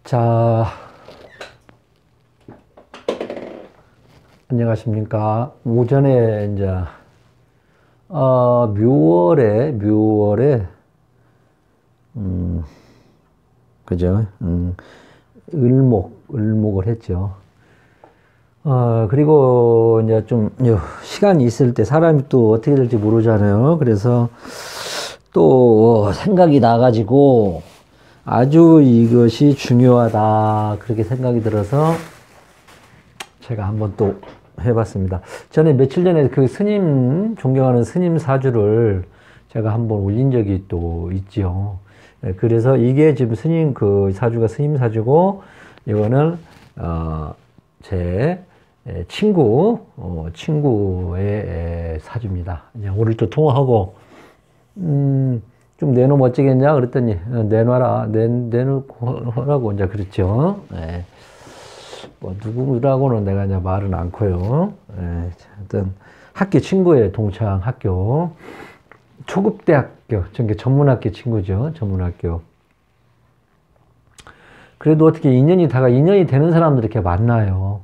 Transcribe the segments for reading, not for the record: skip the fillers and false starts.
자, 안녕하십니까. 오전에 이제 묘월에 그죠? 을목을 했죠. 그리고 이제 좀 시간이 있을 때 사람이 또 어떻게 될지 모르잖아요. 그래서 또 생각이 나가지고 아주 이것이 중요하다 그렇게 생각이 들어서 제가 한번 또 해봤습니다. 전에 며칠 전에 그 스님, 존경하는 스님 사주를 제가 한번 올린 적이 또 있죠. 그래서 이게 지금 스님 그 사주가 스님 사주고, 이거는, 제 친구의 사주입니다. 오늘 또 통화하고, 좀 내놓으면 어쩌겠냐? 그랬더니, 내놔라. 내놓고 하라고 이제 그랬죠. 네. 뭐, 누구라고는 내가 이제 말은 않고요. 네. 하여튼, 학교 친구예요. 동창 학교. 초급대학교, 전문학교 친구죠. 전문학교. 그래도 어떻게 인연이 되는 사람들이 이렇게 만나요.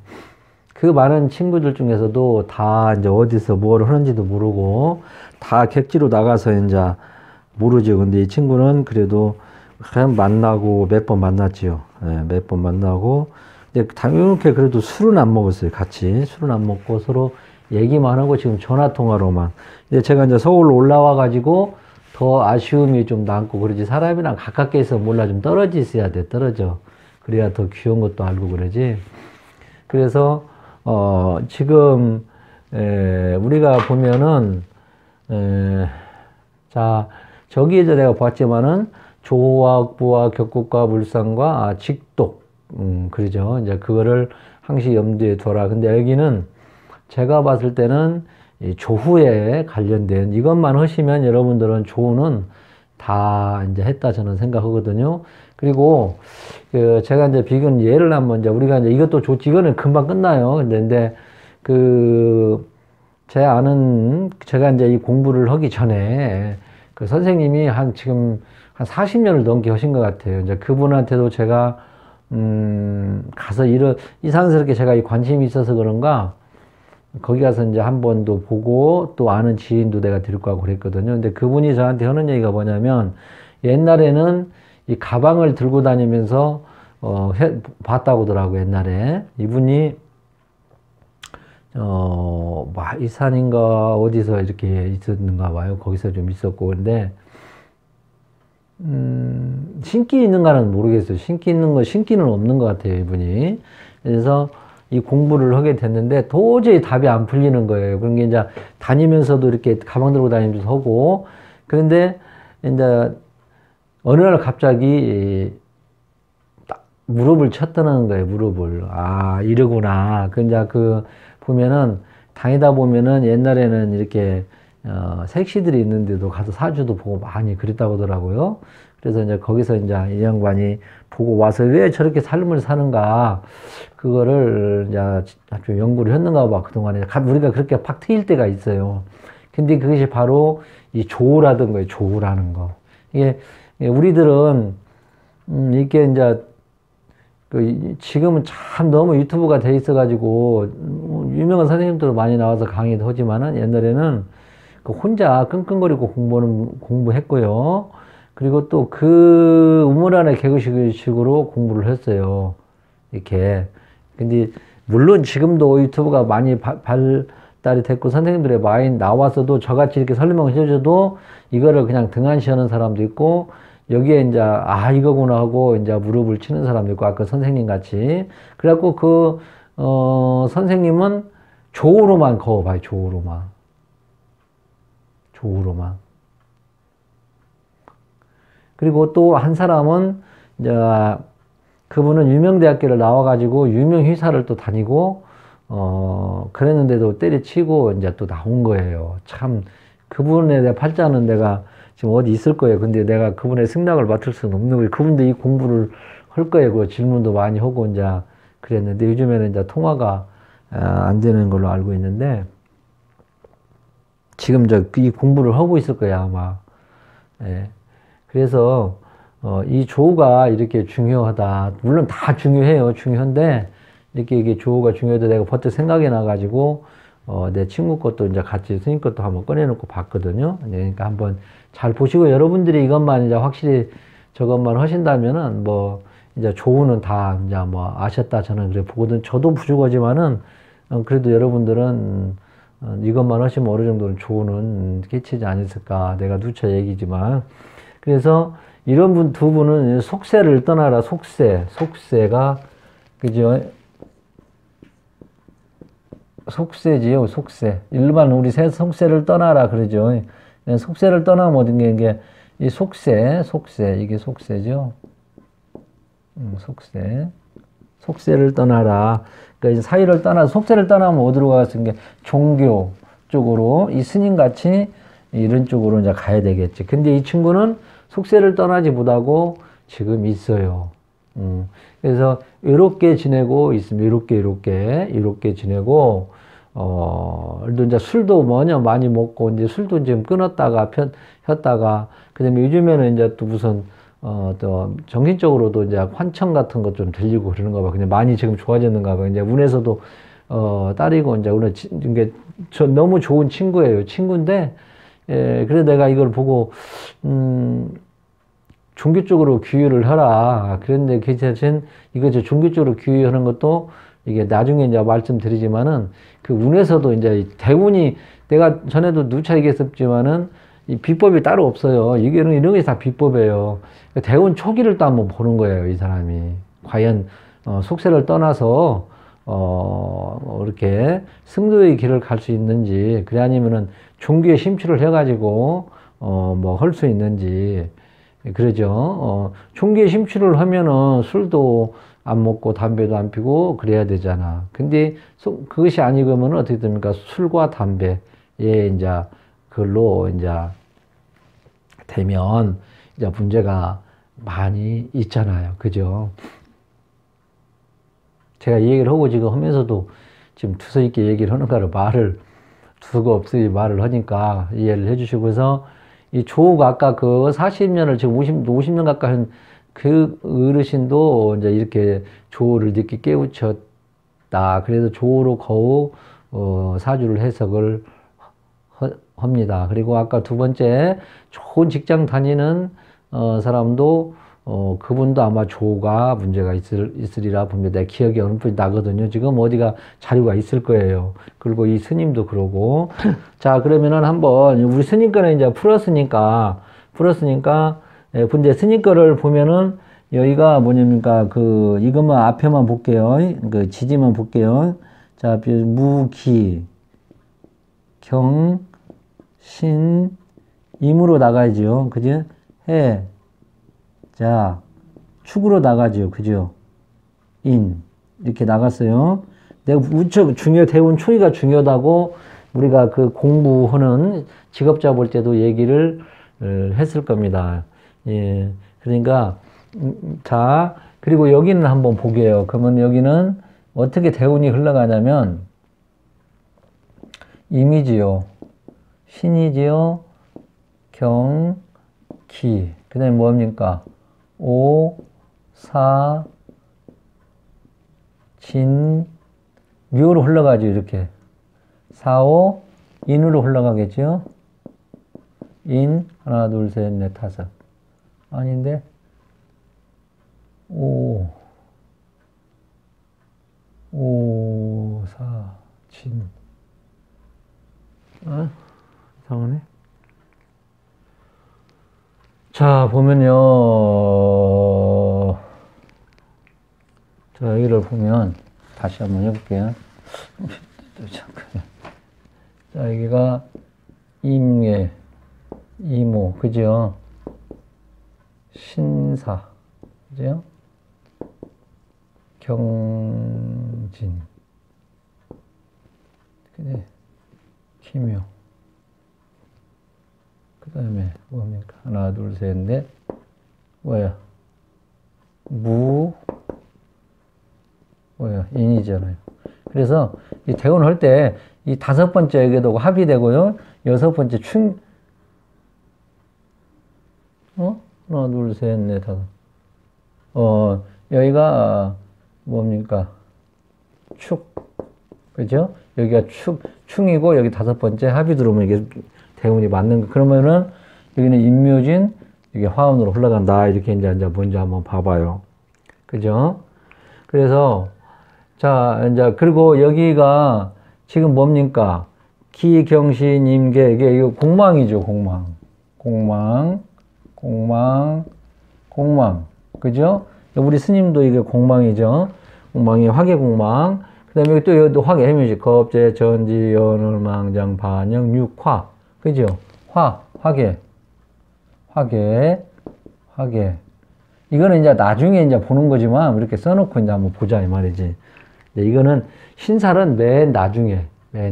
그 많은 친구들 중에서도 다 이제 어디서 뭘 하는지도 모르고, 다 객지로 나가서 이제 모르죠. 근데 이 친구는 그래도 그냥 만나고 몇 번 만났지요. 네, 몇 번 만나고. 근데 당연히 그래도 술은 안 먹었어요. 같이. 술은 안 먹고 서로 얘기만 하고 지금 전화통화로만. 근데 제가 이제 서울로 올라와가지고 더 아쉬움이 좀 남고 그러지. 사람이랑 가깝게 해서 몰라 좀 떨어져 있어야 돼. 떨어져. 그래야 더 귀여운 것도 알고 그러지. 그래서, 지금, 우리가 보면은, 자, 저기에서 내가 봤지만은 조화학부와 격국과 물상과 직독, 그러죠. 이제 그거를 항시 염두에 둬라. 근데 여기는 제가 봤을 때는 이 조후에 관련된 이것만 하시면 여러분들은 조후는 다 이제 했다 저는 생각하거든요. 그리고 그 제가 이제 비근 예를 한번 이제 우리가 이제 이것도 좋지 이거는 금방 끝나요. 근데 그 제가 이제 이 공부를 하기 전에 그 선생님이 지금 한 40년을 넘게 하신 것 같아요. 이제 그분한테도 제가 가서 이상스럽게 제가 이 관심이 있어서 그런가 거기 가서 이제 한 번도 보고 또 아는 지인도 내가 데리고 가고 그랬거든요. 근데 그분이 저한테 하는 얘기가 뭐냐면 옛날에는 이 가방을 들고 다니면서 봤다고 하더라고. 옛날에 이분이 마이산인가 어디서 이렇게 있었는가 봐요. 거기서 좀 있었고 근데 신기 있는가는 모르겠어요. 신기는 없는 것 같아요, 이분이. 그래서 이 공부를 하게 됐는데 도저히 답이 안 풀리는 거예요. 그런 게 이제 다니면서도 이렇게 가방 들고 다니면서 하고 그런데 이제 어느 날 갑자기 딱 무릎을 쳤다는 거예요, 무릎을. 아, 이러구나. 그 이제 보면은 다니다 보면은 옛날에는 이렇게 색시들이 있는데도 가서 사주도 보고 많이 그랬다고 하더라고요. 그래서 이제 거기서 이제 이 양반이 보고 와서 왜 저렇게 삶을 사는가, 그거를 이제 좀 연구를 했는가 봐, 그동안에. 우리가 그렇게 팍 트일 때가 있어요. 근데 그것이 바로 이 조우라는 거예요, 조우라는 거. 이게, 우리들은, 이게 이제, 지금은 참 너무 유튜브가 돼 있어가지고, 유명한 선생님들 많이 나와서 강의도 하지만은 옛날에는 혼자 끙끙거리고 공부했고요. 그리고 또 우물 안에 개구식으로 공부를 했어요. 이렇게. 근데, 물론 지금도 유튜브가 많이 발달이 됐고, 선생님들의 많이 나와서도 저같이 이렇게 설명을 해줘도 이거를 그냥 등한시하는 사람도 있고, 여기에 이제, 이거구나 하고, 이제 무릎을 치는 사람도 있고, 아까 선생님 같이. 그래갖고 선생님은 조우로만 그어봐요, 조우로만. 그리고 또 한 사람은, 이제, 그분은 유명대학교를 나와가지고 유명회사를 또 다니고, 그랬는데도 때려치고 이제 또 나온 거예요. 참, 그분에 대한 팔자는 내가 지금 어디 있을 거예요. 근데 내가 그분의 승낙을 맡을 수는 없는 거예요. 그분도 이 공부를 할 거예요. 그 질문도 많이 하고 이제 그랬는데 요즘에는 이제 통화가 안 되는 걸로 알고 있는데 지금 이 공부를 하고 있을 거야, 아마. 예. 그래서, 이 조가 이렇게 중요하다. 물론 다 중요해요. 중요한데, 이렇게 이게 조가 중요해도 내가 버뜩 생각이 나가지고, 내 친구 것도 이제 같이 스님 것도 한번 꺼내놓고 봤거든요. 그러니까 한번 잘 보시고 여러분들이 이것만 이제 확실히 저것만 하신다면은 뭐, 이제 조우는 다 이제 뭐 아셨다 저는 그래 보거든. 저도 부족하지만은, 그래도 여러분들은 이것만 하시면 어느 정도는 조우는 끼치지 않았을까. 내가 누차 얘기지만. 그래서 이런 두 분은 속세를 떠나라. 속세가, 그죠? 속세지요, 속세. 일반 우리 속세를 떠나라 그러죠. 속세를 떠나면 어떤 게, 이게, 이 속세, 이게 속세죠. 속세를 떠나라. 그러니까 사유를 떠나, 속세를 떠나면 어디로 가서 게 종교 쪽으로, 이 스님같이 이런 쪽으로 이제 가야 되겠지. 근데 이 친구는 속세를 떠나지 못하고 지금 있어요. 그래서 외롭게 지내고 있으면 외롭게 지내고, 이제 술도 많이 먹고, 이제 술도 지금 끊었다가, 폈다가, 그 다음에 요즘에는 이제 또 무슨, 또 정신적으로도 이제 환청 같은 것 좀 들리고 그러는가 봐. 근데 많이 지금 좋아졌는가 봐. 이제 운에서도, 딸이고, 이제 이게 너무 좋은 친구예요. 친구인데, 그래서 내가 이걸 보고, 종교 쪽으로 규율을 하라. 그런데 그 대신 이거 종교 쪽으로 규율하는 것도 이게 나중에 이제 말씀드리지만은 그 운에서도 이제 대운이 내가 전에도 누차 얘기했었지만은 이 비법이 따로 없어요. 이런 게 다 비법이에요. 대운 초기를 또 한번 보는 거예요. 이 사람이. 과연, 속세를 떠나서, 이렇게 승도의 길을 갈 수 있는지, 그래 아니면은 종교에 심취를 해가지고, 뭐 할 수 있는지, 그러죠. 총기에 심취를 하면은 술도 안 먹고 담배도 안 피고 그래야 되잖아. 근데 그것이 아니면 어떻게 됩니까? 술과 담배에 이제 그걸로 이제 되면 이제 문제가 많이 있잖아요. 그죠? 제가 이 얘기를 하고 지금 하면서도 지금 투서 있게 얘기를 하는 거를 두서가 없이 말을 하니까 이해를 해주시고 해서 이 조가 아까 그 40년을 지금 50년 가까이 한 그 어르신도 이제 이렇게 조를 늦게 깨우쳤다. 그래서 조로 거우, 사주를 해석을 합니다. 그리고 아까 두 번째 좋은 직장 다니는, 사람도, 그분도 아마 조가 문제가 있으리라 봅니다. 내 기억이 어느 분이 나거든요. 지금 어디가 자료가 있을 거예요. 그리고 이 스님도 그러고. 자, 그러면은 한번 우리 스님 거는 이제 풀었으니까, 근데 스님 거를 보면은 여기가 뭐냐니까 이것만 앞에만 볼게요. 그 지지만 볼게요. 자, 무기, 경, 신, 임으로 나가야죠. 그죠? 해. 자, 축으로 나가죠. 그죠? 인. 이렇게 나갔어요. 내가 무척 대운 초기가 중요하다고 우리가 그 공부하는 직업자 볼 때도 얘기를 했을 겁니다. 예. 그러니까, 자, 그리고 여기는 한번 보게요. 그러면 여기는 어떻게 대운이 흘러가냐면, 임이지요. 신이지요. 경, 기. 그 다음에 뭡니까? 오, 사, 진, 묘로 흘러가죠, 이렇게. 사오, 인으로 흘러가겠죠? 인, 하나, 둘, 셋, 넷, 다섯. 아닌데? 오, 사, 진. 이상하네. 자, 보면요. 자, 여기를 보면, 다시 한번 해볼게요. 자, 여기가 임예, 이모, 그죠? 신사, 그죠? 경진, 그래, 기묘. 그 다음에 뭡니까? 하나, 둘, 셋, 넷. 뭐야? 인이잖아요. 그래서 이 대운을 할 때 이 다섯 번째 여기도 합이 되고요. 여섯 번째 하나, 둘, 셋, 넷, 다섯. 여기가 뭡니까? 축. 그죠? 여기가 충이고, 여기 다섯 번째 합이 들어오면 이게 대운이 맞는 거. 그러면은, 여기는 임묘진, 이게 화운으로 흘러간다. 이렇게 이제 먼저 한번 봐봐요. 그죠? 그래서, 자, 이제, 그리고 여기가 지금 뭡니까? 기경신, 임계, 이게 공망이죠, 공망. 공망. 그죠? 우리 스님도 이게 공망이죠. 공망이 화계공망. 그 다음에 또 여기도 화계 해묘지. 겁재, 전지, 연월, 망장, 반영, 육화. 그죠? 화계. 이거는 이제 나중에 이제 보는 거지만, 이렇게 써놓고 이제 한번 보자, 이 말이지. 이거는 신살은 맨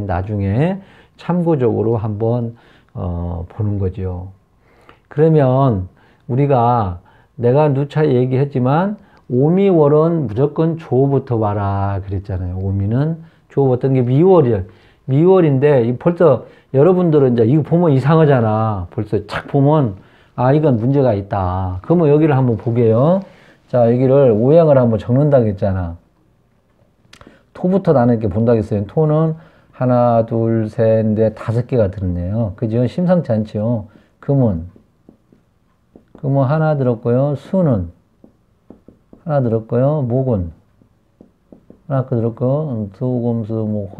나중에 참고적으로 한번, 보는 거죠. 그러면 우리가 내가 누차 얘기했지만, 오미월은 무조건 조부터 봐라 그랬잖아요. 오미는 조부터. 이게 미월인데 벌써 여러분들은 이제 이거 보면 이상하잖아. 벌써 착 보면 이건 문제가 있다. 그러면 여기를 한번 보게요. 자, 여기를 오행을 한번 적는다고 했잖아. 토부터 나는 이렇게 본다고 했어요. 토는 하나, 둘, 셋, 넷, 다섯 개가 들었네요. 그죠? 심상치 않죠? 금은 하나 들었고요. 수는 하나 들었고요. 목은 하나 들었고, 수금수, 목,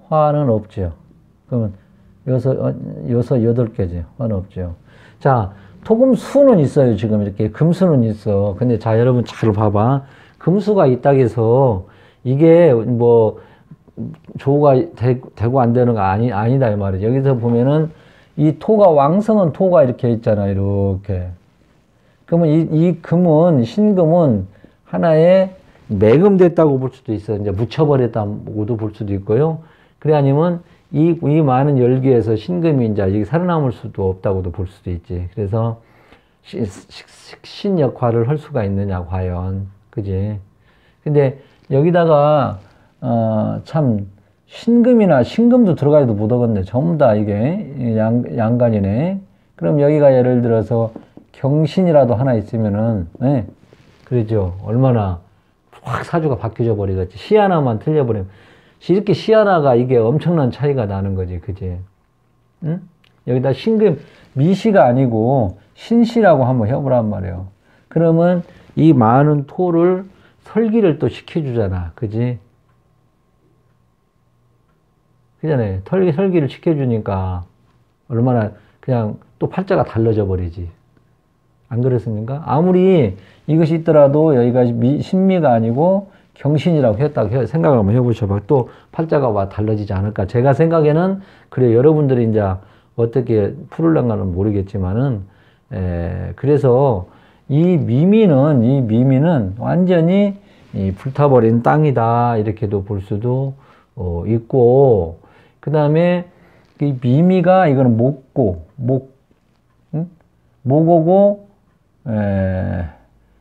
화는 없죠. 그러면 여덟 개죠. 화는 없죠. 자, 토금수는 있어요. 지금 이렇게 금수는 있어. 근데 자, 여러분 잘 봐봐. 금수가 있다고 해서 이게 뭐 조가 되고 안 되는 거 아니다 이 말이죠. 여기서 보면은 이 토가 왕성한 토가 이렇게 있잖아요. 이렇게. 그러면 이 금은, 신금은 하나의 매금됐다고 볼 수도 있어요. 이제 묻혀버렸다고도 볼 수도 있고요. 그래, 아니면 이 많은 열기에서 신금이 이제 여기 살아남을 수도 없다고도 볼 수도 있지. 그래서 신 역할을 할 수가 있느냐, 과연. 그지? 근데 여기다가, 참, 신금도 들어가지도 못하겠네. 전부 다 이게 양간이네. 그럼 여기가 예를 들어서 경신이라도 하나 있으면은, 네. 그러죠. 얼마나 확 사주가 바뀌어져 버리겠지. 시 하나만 틀려버리면. 이렇게 시 하나가 이게 엄청난 차이가 나는 거지. 그지? 응? 여기다 신금, 미시가 아니고 신시라고 한번 해보란 말이에요. 그러면 이 많은 토를 설기를 또 시켜주잖아. 그지? 그잖아요. 설기를 시켜주니까 얼마나 그냥 또 팔자가 달라져 버리지. 안 그렇습니까? 아무리 이것이 있더라도 여기가 신미가 아니고 경신이라고 했다고 생각을 한번 해보셔봐. 또 팔자가 달라지지 않을까. 제가 생각에는 그래. 여러분들이 이제 어떻게 풀을란가는 모르겠지만은, 그래서 이 미미는 완전히 이 불타버린 땅이다. 이렇게도 볼 수도 있고, 그 다음에 이 미미가 이거는 목오고,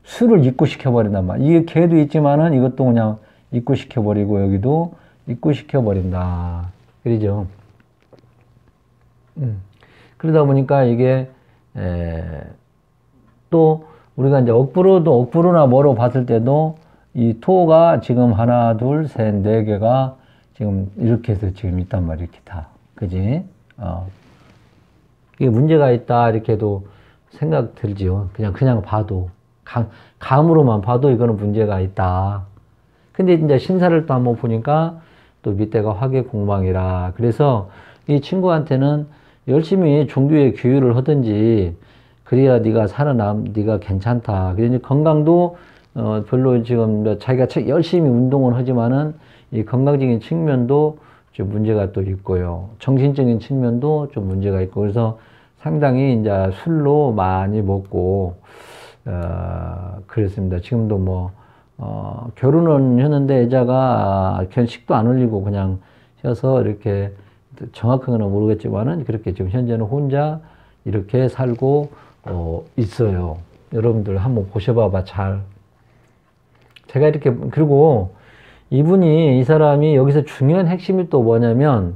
수를 입고시켜버린단 말이야. 이게 개도 있지만은 이것도 그냥 입고시켜버리고, 여기도 입고시켜버린다. 그러죠. 그러다 보니까 이게, 또 우리가 이제 억부로나 뭐로 봤을 때도 이 토가 지금 하나, 둘, 셋, 네 개가 지금 이렇게 해서 지금 있단 말이야. 이렇게 다. 그지? 이게 문제가 있다. 이렇게도 생각 들지요. 그냥 봐도. 감으로만 봐도 이거는 문제가 있다. 근데 이제 신사를 또 한번 보니까 또 밑에가 화계공망이라. 그래서 이 친구한테는 열심히 종교의 교육을 하든지 그래야 네가 네가 괜찮다. 그래서 건강도 별로 지금 자기가 열심히 운동을 하지만은 이 건강적인 측면도 좀 문제가 또 있고요. 정신적인 측면도 좀 문제가 있고. 그래서 상당히 이제 술로 많이 먹고 그랬습니다. 지금도 뭐 결혼은 했는데 여자가 식도 안 올리고 그냥 해서 이렇게 정확한 건 모르겠지만은 그렇게 지금 현재는 혼자 이렇게 살고 있어요. 여러분들 한번 보셔봐봐. 잘. 제가 이렇게 그리고 이 사람이 여기서 중요한 핵심이 또 뭐냐면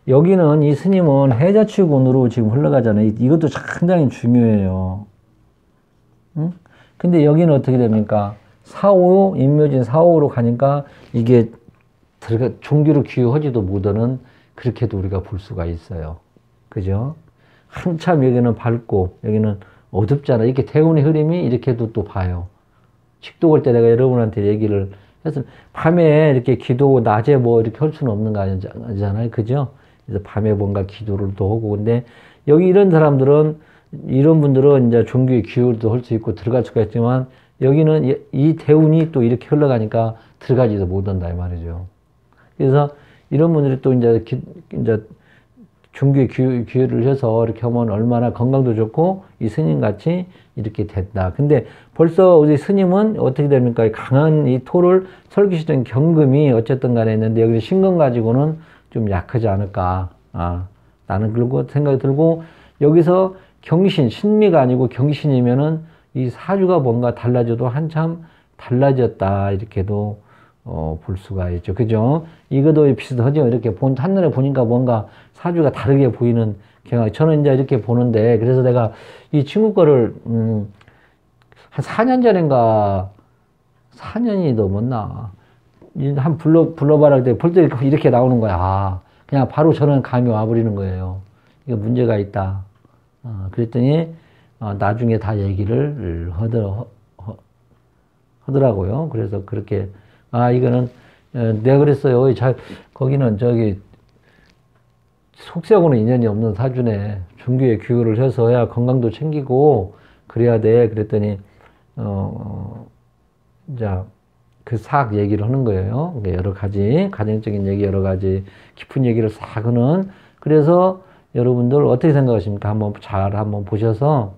여기는 이 스님은 해자축운으로 지금 흘러가잖아요. 이것도 상당히 중요해요. 응? 근데 여기는 어떻게 됩니까? 사오, 인묘진 사오로 가니까 이게 종교로 귀유하지도 못하는 그렇게도 우리가 볼 수가 있어요. 그죠? 한참 여기는 밝고 여기는 어둡잖아. 이렇게 대운의 흐름이 이렇게도 또 봐요. 식도 올 때 내가 여러분한테 얘기를 해서 밤에 이렇게 기도 낮에 뭐 이렇게 할 수는 없는 거 아니잖아요. 그죠? 그래서 밤에 뭔가 기도를 또 하고 근데 여기 이런 사람들은 이런 분들은 이제 종교의 기울도 할 수 있고 들어갈 수가 있지만 여기는 이 대운이 또 이렇게 흘러가니까 들어가지도 못한다 이 말이죠. 그래서 이런 분들이 또 이제 종교의 기회를 해서 이렇게 하면 얼마나 건강도 좋고 이 스님같이 이렇게 됐다. 근데 벌써 우리 스님은 어떻게 됩니까? 강한 이 토를 설기시던 경금이 어쨌든 간에 있는데 여기 신금 가지고는 좀 약하지 않을까. 나는 그러고 생각이 들고 여기서 경신, 신미가 아니고 경신이면은 이 사주가 뭔가 달라져도 한참 달라졌다. 이렇게도 볼 수가 있죠. 그죠? 이것도 비슷하죠. 이렇게 한눈에 보니까 뭔가 사주가 다르게 보이는 경향. 저는 이제 이렇게 보는데, 그래서 내가 이 친구 거를, 한 4년 전인가, 4년이 넘었나. 불러봐라. 그때 볼 때 이렇게 나오는 거야. 그냥 바로 저는 감이 와버리는 거예요. 이거 문제가 있다. 그랬더니, 나중에 다 얘기를 하더라고요. 그래서 그렇게, 이거는, 내가 그랬어요. 거기는 속세하고는 인연이 없는 사주네. 종교에 교육을 해서 해야 건강도 챙기고, 그래야 돼. 그랬더니, 이제, 그 싹 얘기를 하는 거예요. 여러 가지, 가정적인 얘기, 여러 가지, 깊은 얘기를 싹 하는. 그래서 여러분들 어떻게 생각하십니까? 한번 보셔서,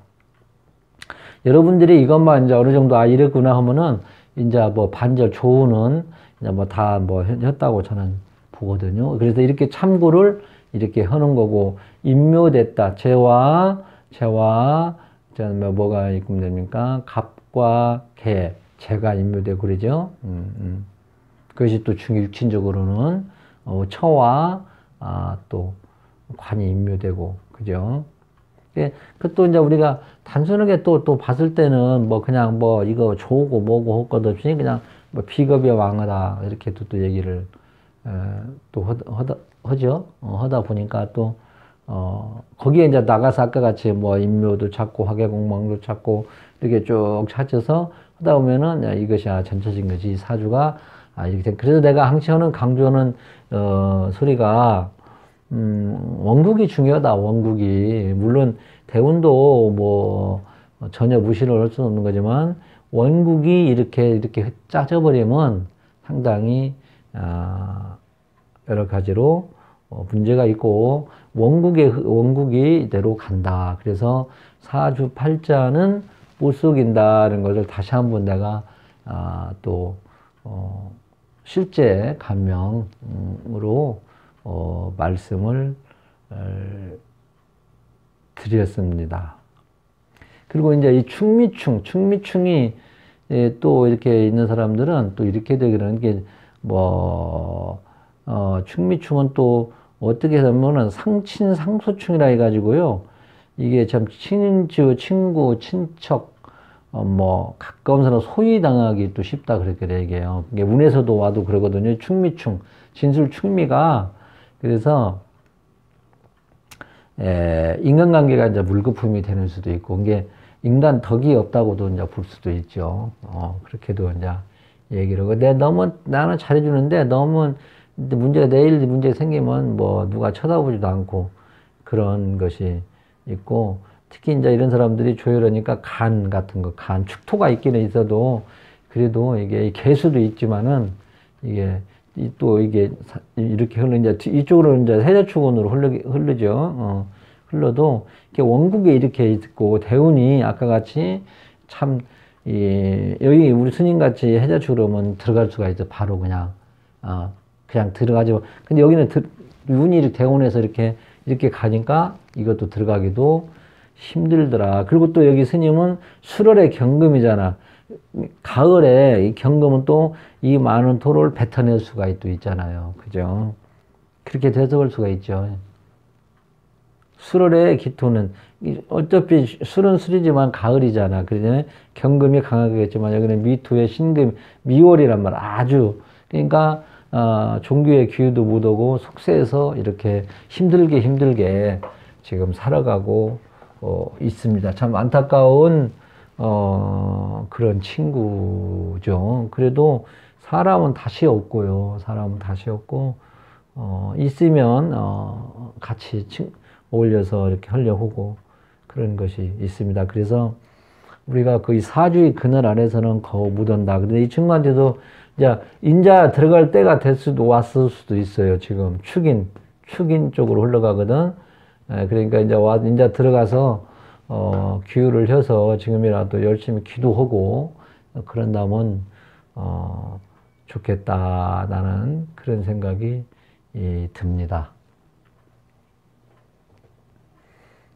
여러분들이 이것만 이제 어느 정도, 이랬구나 하면은, 이제 뭐 반절 조우는 이제 뭐 다 뭐 했다고 저는 보거든요. 그래서 이렇게 참고를 이렇게 하는 거고, 임묘됐다. 재와, 뭐가 있으면 됩니까? 갑과 개, 재가 임묘되고 그러죠. 그것이 또 육친적으로는, 처와, 또 관이 임묘되고, 그죠? 또 이제 우리가 단순하게 또 봤을 때는 뭐 그냥 뭐 이거 좋고 뭐고 할 것 없이 그냥 뭐 비겁의 왕하다 이렇게 또 얘기를 또 하죠. 하다 보니까 또 거기에 이제 나가서 아까 같이 뭐 인묘도 찾고 화개공망도 찾고 이렇게 쭉 찾아서 하다 보면은 이것이 전체적인 것이 사주가 이렇게 된. 그래서 내가 항상 강조하는 소리가 원국이 중요하다, 원국이. 물론, 대운도 뭐, 전혀 무시를 할 수는 없는 거지만, 원국이 이렇게 짜져버리면 상당히, 여러 가지로 문제가 있고, 원국이 이대로 간다. 그래서 사주 팔자는 못 속인다는 것을 다시 한번 내가, 실제 감명으로 말씀을 드렸습니다. 그리고 이제 이 충미충이 또 이렇게 있는 사람들은 또 이렇게 되기는 게 충미충은 또 어떻게 하면은 상소충이라 해가지고요. 이게 참 친구, 친척, 가까운 사람 소위 당하기 또 쉽다 그렇게 얘기해요. 이게 운에서도 와도 그러거든요. 충미충, 진술충미가 그래서 인간관계가 이제 물거품이 되는 수도 있고, 이게 인간 덕이 없다고도 이제 볼 수도 있죠. 그렇게도 이제 얘기를 하고, 나는 잘해주는데 너무 내일 문제 생기면 뭐 누가 쳐다보지도 않고 그런 것이 있고, 특히 이제 이런 사람들이 조혈하니까 간 같은 거, 축토가 있기는 있어도 그래도 이게 개수도 있지만은 이게 이렇게 이제 이쪽으로 이제 해자축운으로 흐르죠. 흘러도 이렇게 원국에 이렇게 있고 대운이 아까 같이 참 여기 우리 스님 같이 해자축으로 하면 들어갈 수가 있어. 바로 그냥 들어가죠. 근데 여기는 운이 이렇게 대운에서 이렇게 가니까 이것도 들어가기도 힘들더라. 그리고 또 여기 스님은 술월의 경금이잖아. 가을에 이 경금은 또 이 많은 토를 뱉어낼 수가 또 있잖아요. 그죠? 그렇게 돼서볼 수가 있죠. 술월의 기토는 어차피 술은 술이지만 가을이잖아. 그러잖아요. 경금이 강하겠지만 여기는 미토의 신금, 미월이란 말 아주 그러니까 종교의 기후도 못 오고 속세에서 이렇게 힘들게 지금 살아가고 있습니다. 참 안타까운 그런 친구죠. 그래도 사람은 다시 없고요. 사람은 다시 없고 있으면 같이 어울려서 이렇게 하려고 하고 그런 것이 있습니다. 그래서 우리가 거의 사주의 그늘 아래서는 거우 묻었다. 근데 이 친구한테도 이제 인자 들어갈 때가 왔을 수도 있어요. 지금 축인 쪽으로 흘러가거든. 그러니까 이제 인자 들어가서 기후를 해서 지금이라도 열심히 기도하고 그런다면 좋겠다라는 그런 생각이 듭니다.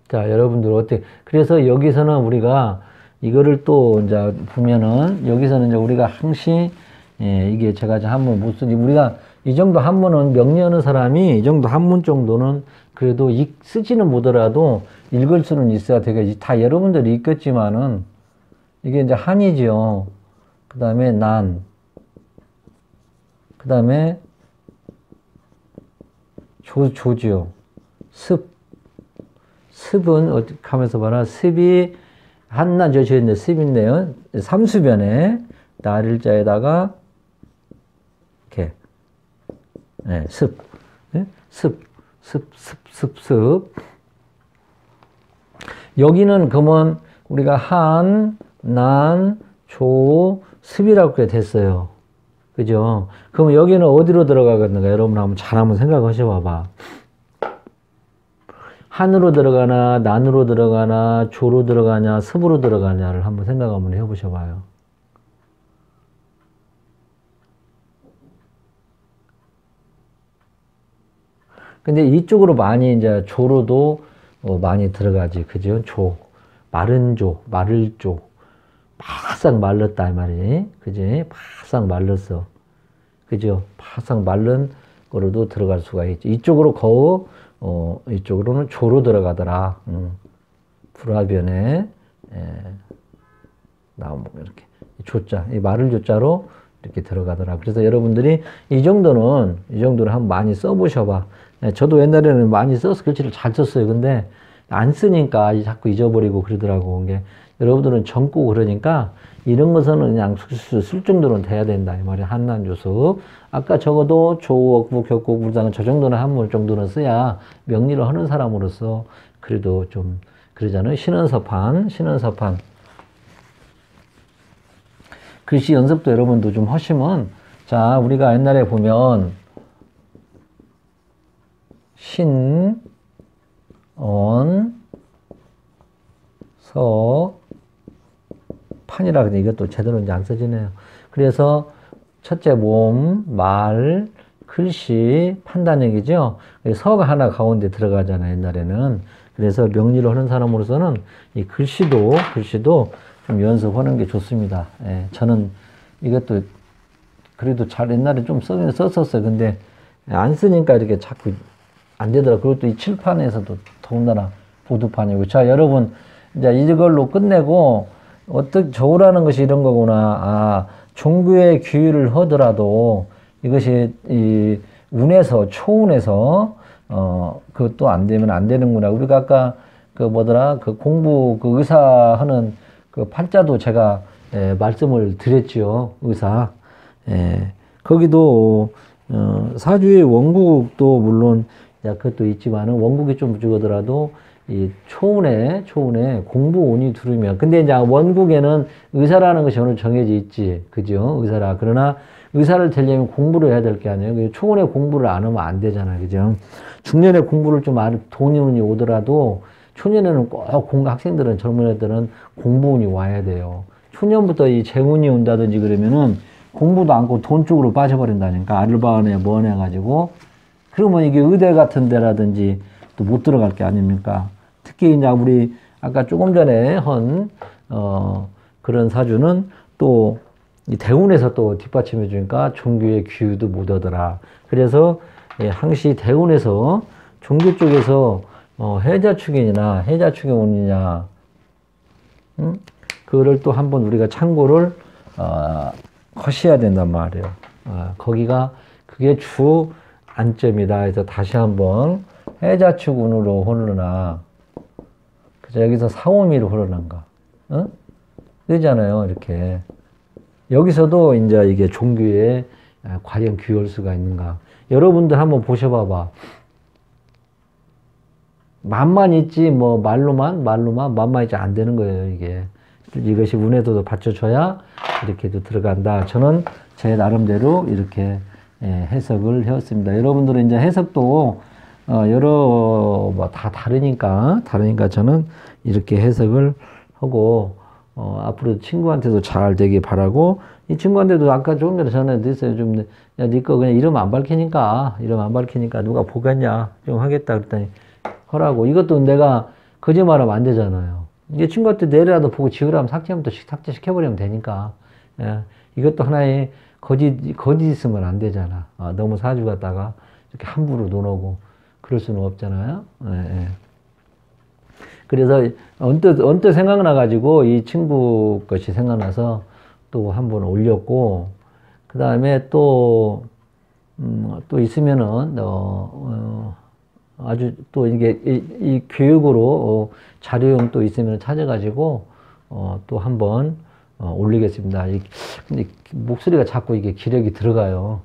자, 여러분들 어때? 그래서 여기서는 우리가 이거를 또 이제 보면은 여기서는 이제 우리가 항시 이게 제가 이제 한문 못 쓰니 우리가 이 정도 한문은 명리하는 사람이 이 정도 한문 정도는 그래도 쓰지는 못하더라도 읽을 수는 있어야 되겠지. 다 여러분들이 읽겠지만은 이게 이제 한이죠. 그 다음에 그 다음에 조지요. 습은 어떻게 하면서 봐라. 습이 한난 저지였는데 습인데요. 삼수변에 날일자에다가 이렇게 습. 여기는 그러면 우리가 한, 난, 조, 습이라고 그렇게 됐어요. 그죠? 그럼 여기는 어디로 들어가겠는가? 여러분 잘 한번 생각하셔 봐봐. 한으로 들어가나, 난으로 들어가나, 조로 들어가냐, 습으로 들어가냐를 한번 생각 한번 해보셔 봐요. 근데 이쪽으로 많이 이제 조로도 많이 들어가지. 그죠? 마른 마를 조. 바싹 말랐다, 이 말이지. 그지? 바싹 말랐어. 그죠? 바싹 마른 거로도 들어갈 수가 있지. 이쪽으로 이쪽으로는 조로 들어가더라. 불화변에, 나오면 이렇게. 조자, 이 마를 조자로 이렇게 들어가더라. 그래서 여러분들이 이 정도는 한번 많이 써보셔봐. 저도 옛날에는 많이 써서 글씨를 잘 썼어요. 근데 안 쓰니까 자꾸 잊어버리고 그러더라고. 이게 여러분들은 젊고 그러니까 이런 것은 그냥 쓸 정도는 돼야 된다. 이 말이 한난조수. 아까 적어도 조옥부, 격국, 불상은 저 정도는 한문 정도는 써야 명리를 하는 사람으로서 그래도 좀 그러잖아요. 신원서판. 글씨 연습도 여러분도 좀 하시면 자, 우리가 옛날에 보면 판이라 그래. 이것도 제대로 이제 안 써지네요. 그래서 첫째 몸, 말, 글씨, 판단력이죠. 서가 하나 가운데 들어가잖아요. 옛날에는. 그래서 명리를 하는 사람으로서는 이 글씨도 좀 연습하는 게 좋습니다. 예, 저는 이것도 그래도 잘 옛날에 좀 썼었어요. 근데 안 쓰니까 이렇게 자꾸 안 되더라. 그것도 이 칠판에서도 더군다나 보드판이고. 자, 여러분, 이제 이걸로 끝내고, 저우라는 것이 이런 거구나. 종교의 규율을 하더라도 이것이 이 운에서, 초운에서, 그것도 안 되면 안 되는구나. 우리가 아까 공부, 의사 하는 그 팔자도 제가, 말씀을 드렸죠. 의사. 거기도, 사주의 원국도 물론, 그것도 있지만은 원국이 좀 부족하더라도 이 초운에 공부운이 들으면 근데 이제 원국에는 의사라는 것이 어느 정해져 있지. 그죠? 의사라. 그러나 의사를 되려면 공부를 해야 될 게 아니에요. 초운에 공부를 안 하면 안 되잖아요. 그죠? 중년에 공부를 좀 돈이 오더라도 초년에는 꼭 학생들은 젊은 애들은 공부운이 와야 돼요. 초년부터 이 재운이 온다든지 그러면은 공부도 않고 돈 쪽으로 빠져버린다니까. 알바하네 뭐네 가지고 그러면 이게 의대 같은 데라든지 또 못 들어갈 게 아닙니까? 특히 이제 우리 아까 조금 전에 그런 사주는 또 이 대운에서 또 뒷받침해 주니까 종교의 기후도 못 얻어라. 그래서 예, 항시 대운에서 종교 쪽에서 해자축이냐 해자축이 그거를 또 한번 우리가 참고를 하셔야 된단 말이에요. 그게 주 안점이다. 그래서 다시 한번 해자축 운으로 흐르나, 그죠? 여기서 사오미로 흐르는가, 그러잖아요. 이렇게 여기서도 이제 이게 종교에 과연 귀할 수가 있는가? 여러분들 한번 보셔봐봐. 만만 있지 뭐 말로만 있지 안 되는 거예요. 이것이 운에도 받쳐줘야 이렇게도 들어간다. 저는 제 나름대로 이렇게 해석을 해왔습니다. 여러분들은 이제 해석도 다 다르니까 저는 이렇게 해석을 하고 앞으로 친구한테도 잘 되길 바라고, 이 친구한테도 아까 조금 전에 전화했어요. 야, 니 거 그냥 이름 안 밝히니까 누가 보겠냐 좀 하겠다 그랬더니 하라고. 이것도 내가 거짓말하면 안 되잖아요. 이게 친구한테 내일이라도 보고 지으라면 삭제시켜버리면 되니까. 예. 이것도 하나의 거짓 있으면 안 되잖아. 너무 사주 갖다가 이렇게 함부로 논하고 그럴 수는 없잖아요. 예, 예. 그래서 언뜻 생각나가지고 이 친구 것이 생각나서 또 한번 올렸고, 그 다음에 또 있으면은, 아주 또 이게 이 교육으로 자료용 또 있으면 찾아가지고 또 한번 올리겠습니다. 근데 목소리가 자꾸 이게 기력이 들어가요.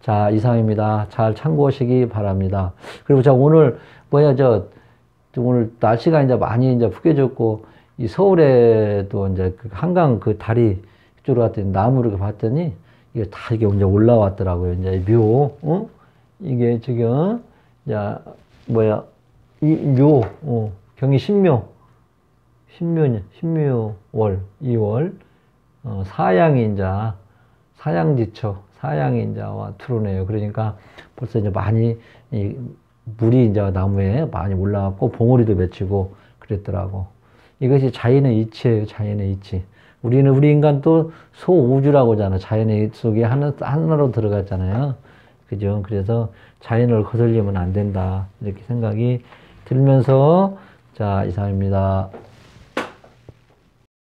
자, 이상입니다. 잘 참고하시기 바랍니다. 그리고 자, 오늘 오늘 날씨가 이제 많이 이제 푸개졌고, 이 서울에도 이제 그 한강 그 다리 쪽으로 갔더니 나무를 봤더니 이게 다 이게 이제 올라왔더라고요. 이제 이게 지금 경이 신묘월 2월 사양이 이제 들어오네요. 그러니까 벌써 이제 많이 물이 이제 나무에 많이 올라왔고 봉우리도 맺히고 그랬더라고. 이것이 자연의 이치예요. 자연의 이치. 우리 인간 또 소우주라고 하잖아. 자연의 속에 하나로 들어갔잖아요. 그죠? 그래서 자연을 거슬리면 안 된다. 이렇게 생각이 들면서, 자, 이상입니다.